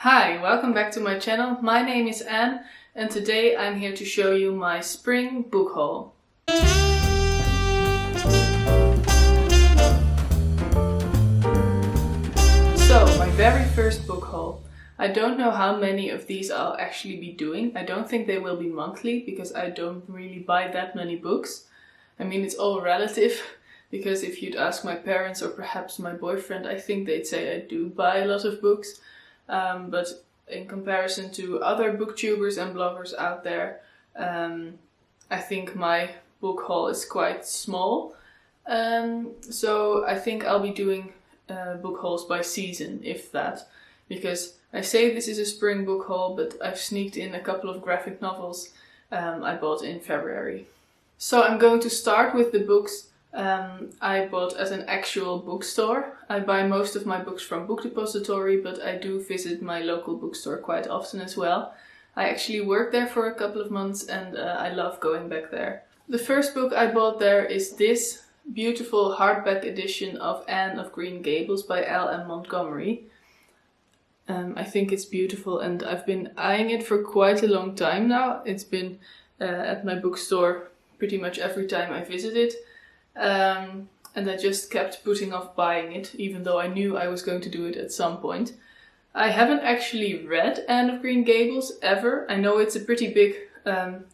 Hi, welcome back to my channel. My name is Anne and today I'm here to show you my spring book haul. So, my very first book haul. I don't know how many of these I'll actually be doing. I don't think they will be monthly because I don't really buy that many books. I mean, it's all relative because if you'd ask my parents or perhaps my boyfriend, I think they'd say I do buy a lot of books. But in comparison to other booktubers and bloggers out there, I think my book haul is quite small. So I think I'll be doing book hauls by season, if that. Because I say this is a spring book haul, but I've sneaked in a couple of graphic novels I bought in February. So I'm going to start with the books I bought at an actual bookstore. I buy most of my books from Book Depository, but I do visit my local bookstore quite often as well. I actually worked there for a couple of months and I love going back there. The first book I bought there is this beautiful hardback edition of Anne of Green Gables by L.M. Montgomery. I think it's beautiful and I've been eyeing it for quite a long time now. It's been at my bookstore pretty much every time I visit it. And I just kept putting off buying it, even though I knew I was going to do it at some point. I haven't actually read Anne of Green Gables ever. I know it's a pretty big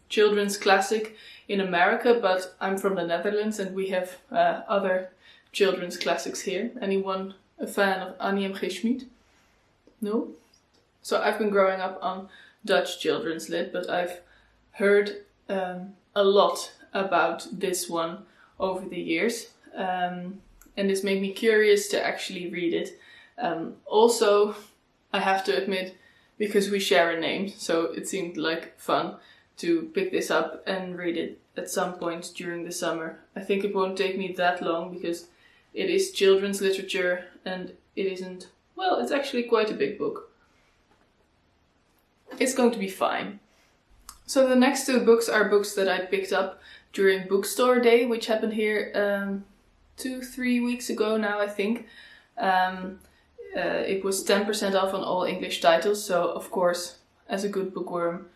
children's classic in America, but I'm from the Netherlands and we have other children's classics here. Anyone a fan of Annie M. G. Schmid? No? So I've been growing up on Dutch children's lit, but I've heard a lot about this one over the years, and this made me curious to actually read it. Also, I have to admit, because we share a name, so it seemed like fun to pick this up and read it at some point during the summer. I think it won't take me that long because it is children's literature and it isn't, well, it's actually quite a big book. It's going to be fine. So the next two books are books that I picked up during Bookstore Day, which happened here 2-3 weeks ago now, I think. It was 10% off on all English titles, so of course, as a good bookworm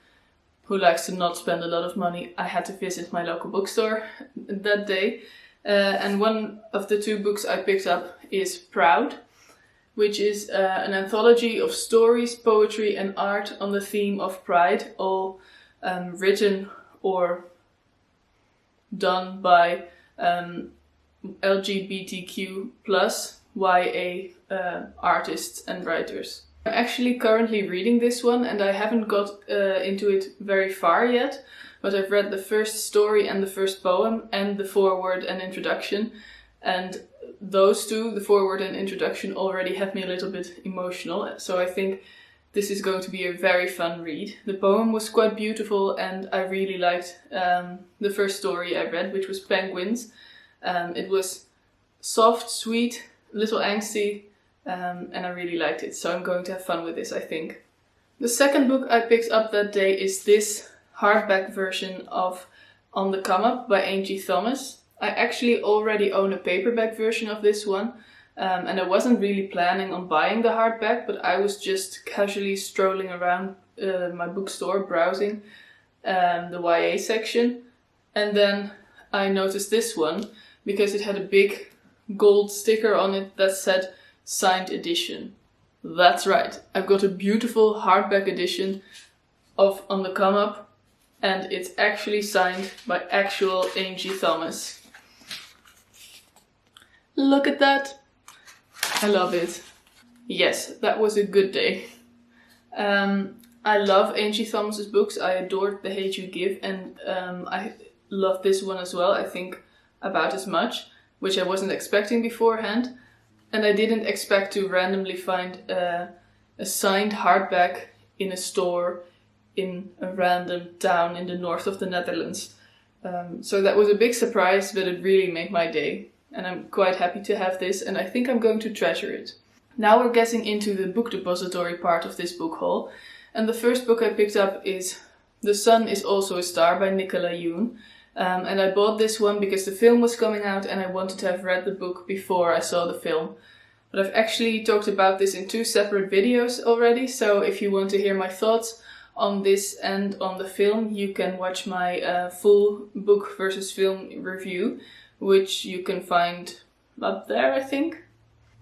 who likes to not spend a lot of money, I had to visit my local bookstore that day. And one of the two books I picked up is Proud, which is an anthology of stories, poetry and art on the theme of pride, all written or done by LGBTQ plus YA artists and writers. I'm actually currently reading this one and I haven't got into it very far yet, but I've read the first story and the first poem and the foreword and introduction, and those two, the foreword and introduction, already have me a little bit emotional, so I think this is going to be a very fun read. The poem was quite beautiful and I really liked the first story I read, which was Penguins. It was soft, sweet, a little angsty, and I really liked it. So I'm going to have fun with this, I think. The second book I picked up that day is this hardback version of On the Come Up by Angie Thomas. I actually already own a paperback version of this one. And I wasn't really planning on buying the hardback, but I was just casually strolling around my bookstore browsing the YA section, and then I noticed this one because it had a big gold sticker on it that said signed edition. That's right, I've got a beautiful hardback edition of On the Come Up and it's actually signed by actual Angie Thomas. Look at that! I love it. Yes, that was a good day. I love Angie Thomas's books. I adored The Hate You Give and I love this one as well. I think about as much, which I wasn't expecting beforehand. And I didn't expect to randomly find a signed hardback in a store in a random town in the north of the Netherlands. So that was a big surprise, but it really made my day. And I'm quite happy to have this, and I think I'm going to treasure it. Now we're getting into the Book Depository part of this book haul, and the first book I picked up is The Sun is Also a Star by Nicola Yoon. And I bought this one because the film was coming out and I wanted to have read the book before I saw the film. But I've actually talked about this in 2 separate videos already, so if you want to hear my thoughts on this and on the film, you can watch my full book versus film review, which you can find up there, I think.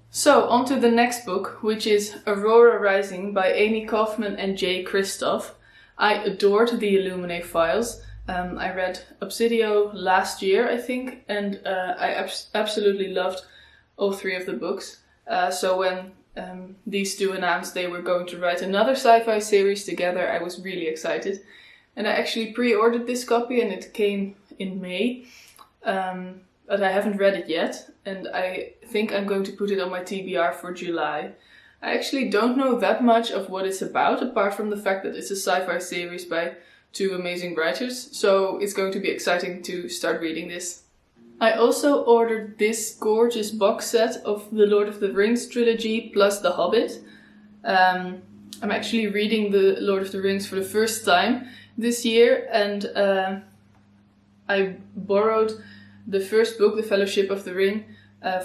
So, on to the next book, which is Aurora Rising by Amy Kaufman and Jay Kristoff. I adored the Illuminae files. I read Obsidio last year, I think, and I absolutely loved all 3 of the books. So when these 2 announced they were going to write another sci-fi series together, I was really excited. And I actually pre-ordered this copy and it came in May, but I haven't read it yet, and I think I'm going to put it on my TBR for July. I actually don't know that much of what it's about, apart from the fact that it's a sci-fi series by 2 amazing writers, so it's going to be exciting to start reading this. I also ordered this gorgeous box set of the Lord of the Rings trilogy plus The Hobbit. I'm actually reading the Lord of the Rings for the first time this year, and I borrowed the first book, The Fellowship of the Ring,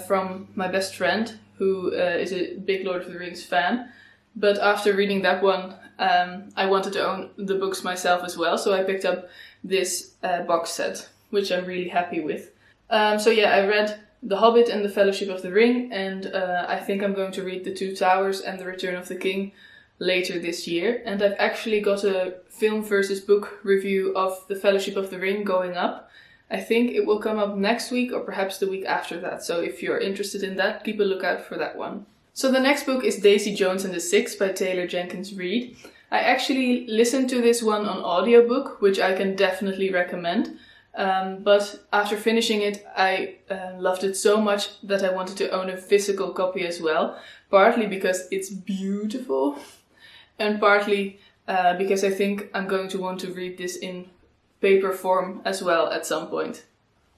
from my best friend, who is a big Lord of the Rings fan. But after reading that one, I wanted to own the books myself as well, so I picked up this box set, which I'm really happy with. So yeah, I read The Hobbit and The Fellowship of the Ring, and I think I'm going to read The Two Towers and The Return of the King later this year. And I've actually got a film versus book review of The Fellowship of the Ring going up. I think it will come up next week or perhaps the week after that, so if you're interested in that, keep a lookout for that one. So the next book is Daisy Jones and the Six by Taylor Jenkins Reid. I actually listened to this one on audiobook, which I can definitely recommend. But after finishing it, I loved it so much that I wanted to own a physical copy as well. Partly because it's beautiful, and partly because I think I'm going to want to read this in paper form as well at some point.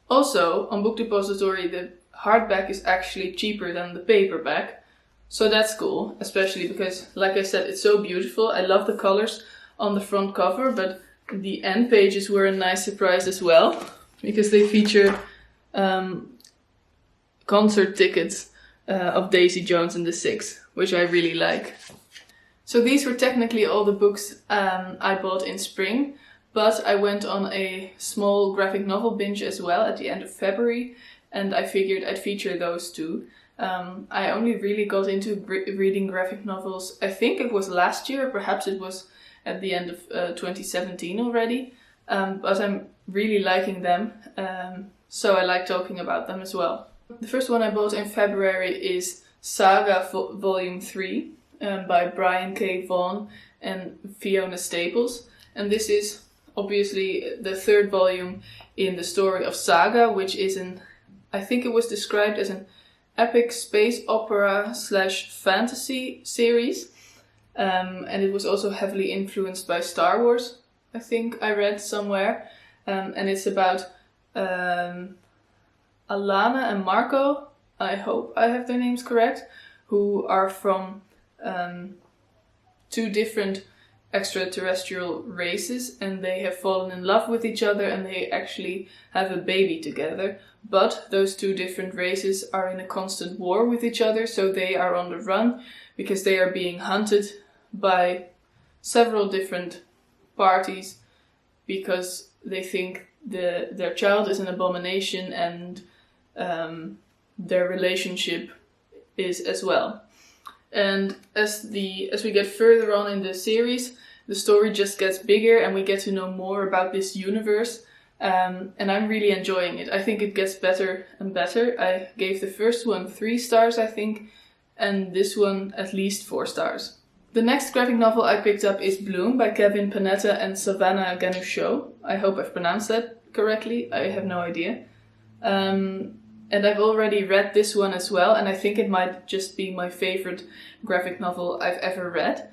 Also, on Book Depository, the hardback is actually cheaper than the paperback. So that's cool, especially because, like I said, it's so beautiful. I love the colors on the front cover, but the end pages were a nice surprise as well, because they feature concert tickets of Daisy Jones and the Six, which I really like. So these were technically all the books I bought in spring, but I went on a small graphic novel binge as well at the end of February, and I figured I'd feature those too. I only really got into reading graphic novels, I think it was last year, perhaps it was at the end of 2017 already, but I'm really liking them, so I like talking about them as well. The first one I bought in February is Saga Volume 3 by Brian K. Vaughan and Fiona Staples, and this is obviously the 3rd volume in the story of Saga, which is I think it was described as an epic space opera / fantasy series. And it was also heavily influenced by Star Wars, I think I read somewhere. And it's about Alana and Marco, I hope I have their names correct, who are from 2 different extraterrestrial races, and they have fallen in love with each other and they actually have a baby together. But those 2 different races are in a constant war with each other, so they are on the run because they are being hunted by several different parties because they think their child is an abomination, and their relationship is as well. And as we get further on in the series, the story just gets bigger and we get to know more about this universe, and I'm really enjoying it. I think it gets better and better. I gave the first one 3 stars, I think, and this one at least 4 stars. The next graphic novel I picked up is Bloom by Kevin Panetta and Savannah Ganucheau. I hope I've pronounced that correctly. I have no idea. And I've already read this one as well, and I think it might just be my favorite graphic novel I've ever read.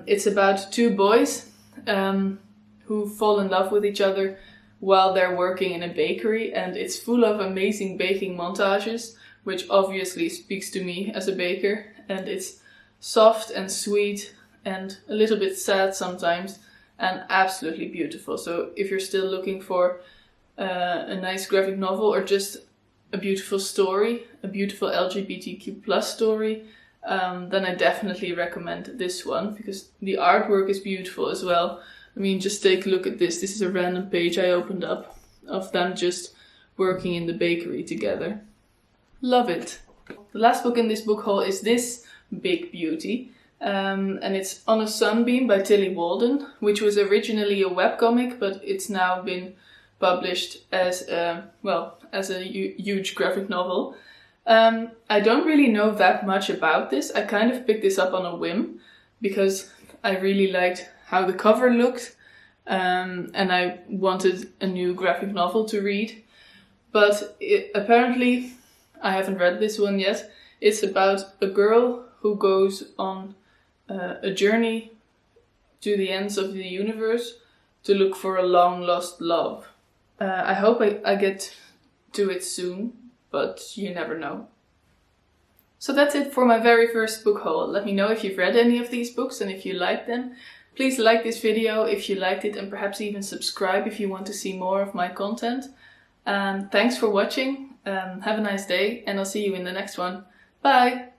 It's about 2 boys who fall in love with each other while they're working in a bakery, and it's full of amazing baking montages, which obviously speaks to me as a baker, and it's soft and sweet and a little bit sad sometimes, and absolutely beautiful. So if you're still looking for a nice graphic novel or just a beautiful story, a beautiful LGBTQ+ story, then I definitely recommend this one, because the artwork is beautiful as well. I mean, just take a look at this. This is a random page I opened up of them just working in the bakery together. Love it. The last book in this book haul is this big beauty. And it's On a Sunbeam by Tilly Walden, which was originally a webcomic, but it's now been published as a huge graphic novel. I don't really know that much about this. I kind of picked this up on a whim because I really liked how the cover looked, and I wanted a new graphic novel to read. But apparently, I haven't read this one yet. It's about a girl who goes on a journey to the ends of the universe to look for a long lost love. I hope I get to it soon, but you never know. So that's it for my very first book haul. Let me know if you've read any of these books and if you like them. Please like this video if you liked it, and perhaps even subscribe if you want to see more of my content. Thanks for watching. Have a nice day, and I'll see you in the next one. Bye!